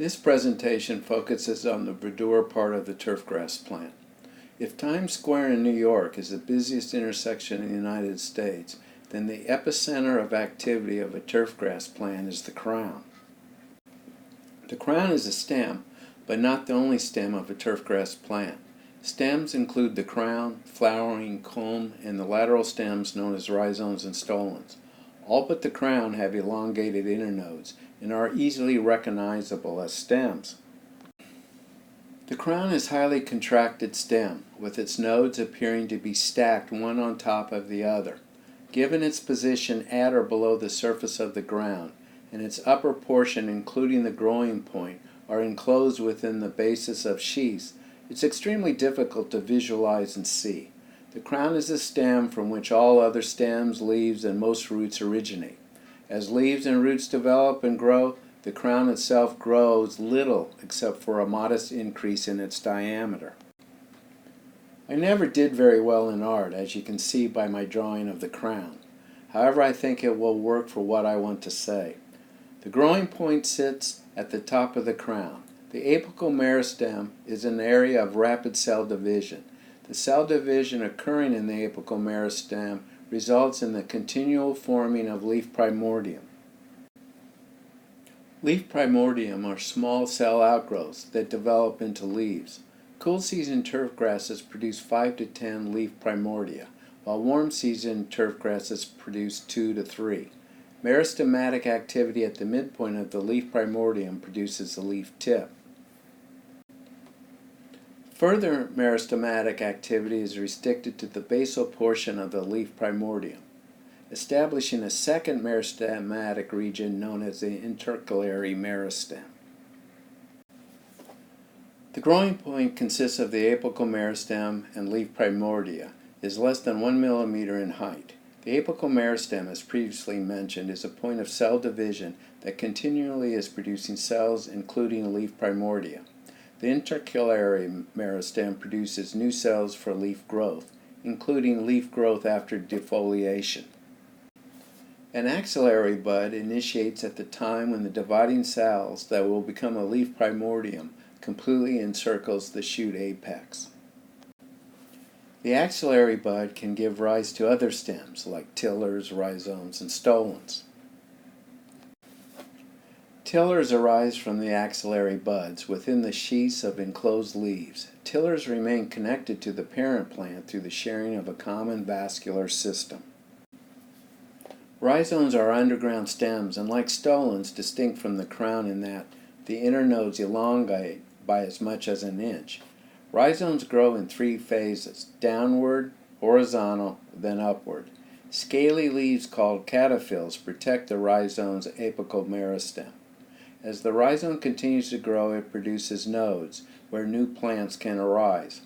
This presentation focuses on the verdure part of the turfgrass plant. If Times Square in New York is the busiest intersection in the United States, then the epicenter of activity of a turfgrass plant is the crown. The crown is a stem, but not the only stem of a turfgrass plant. Stems include the crown, flowering culm, and the lateral stems known as rhizomes and stolons. All but the crown have elongated internodes and are easily recognizable as stems. The crown is a highly contracted stem, with its nodes appearing to be stacked one on top of the other. Given its position at or below the surface of the ground, and its upper portion, including the growing point, are enclosed within the basis of sheaths, it's extremely difficult to visualize and see. The crown is a stem from which all other stems, leaves, and most roots originate. As leaves and roots develop and grow, the crown itself grows little except for a modest increase in its diameter. I never did very well in art, as you can see by my drawing of the crown. However, I think it will work for what I want to say. The growing point sits at the top of the crown. The apical meristem is an area of rapid cell division. The cell division occurring in the apical meristem results in the continual forming of leaf primordium. Leaf primordium are small cell outgrowths that develop into leaves. Cool season turfgrasses produce 5 to 10 leaf primordia, while warm season turfgrasses produce 2 to 3. Meristematic activity at the midpoint of the leaf primordium produces the leaf tip. Further meristematic activity is restricted to the basal portion of the leaf primordium, establishing a second meristematic region known as the Intercalary Meristem. The growing point consists of the apical meristem and leaf primordia, is less than 1 millimeter in height. The apical meristem, as previously mentioned, is a point of cell division that continually is producing cells, including leaf primordia. The intercalary meristem produces new cells for leaf growth, including leaf growth after defoliation. An axillary bud initiates at the time when the dividing cells that will become a leaf primordium completely encircles the shoot apex. The axillary bud can give rise to other stems like tillers, rhizomes, and stolons. Tillers arise from the axillary buds within the sheaths of enclosed leaves. Tillers remain connected to the parent plant through the sharing of a common vascular system. Rhizomes are underground stems and, like stolons, distinct from the crown in that the internodes elongate by as much as an inch. Rhizomes grow in 3 phases: downward, horizontal, then upward. Scaly leaves called cataphyls protect the rhizome's apical meristem. As the rhizome continues to grow, it produces nodes where new plants can arise.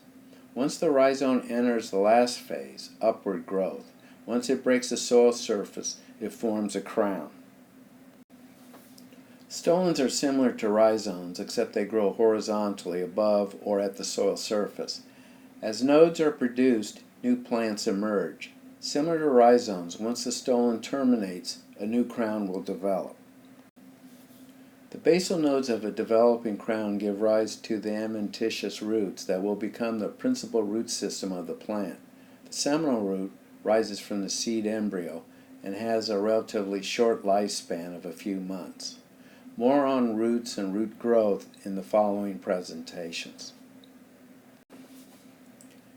Once the rhizome enters the last phase, upward growth, once it breaks the soil surface, it forms a crown. Stolons are similar to rhizomes, except they grow horizontally above or at the soil surface. As nodes are produced, new plants emerge. Similar to rhizomes, once the stolon terminates, a new crown will develop. The basal nodes of a developing crown give rise to the adventitious roots that will become the principal root system of the plant. The seminal root rises from the seed embryo and has a relatively short lifespan of a few months. More on roots and root growth in the following presentations.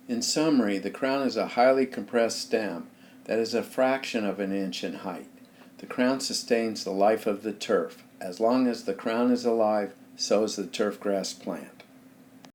In summary, the crown is a highly compressed stem that is a fraction of an inch in height. The crown sustains the life of the turf. As long as the crown is alive, so is the turfgrass plant.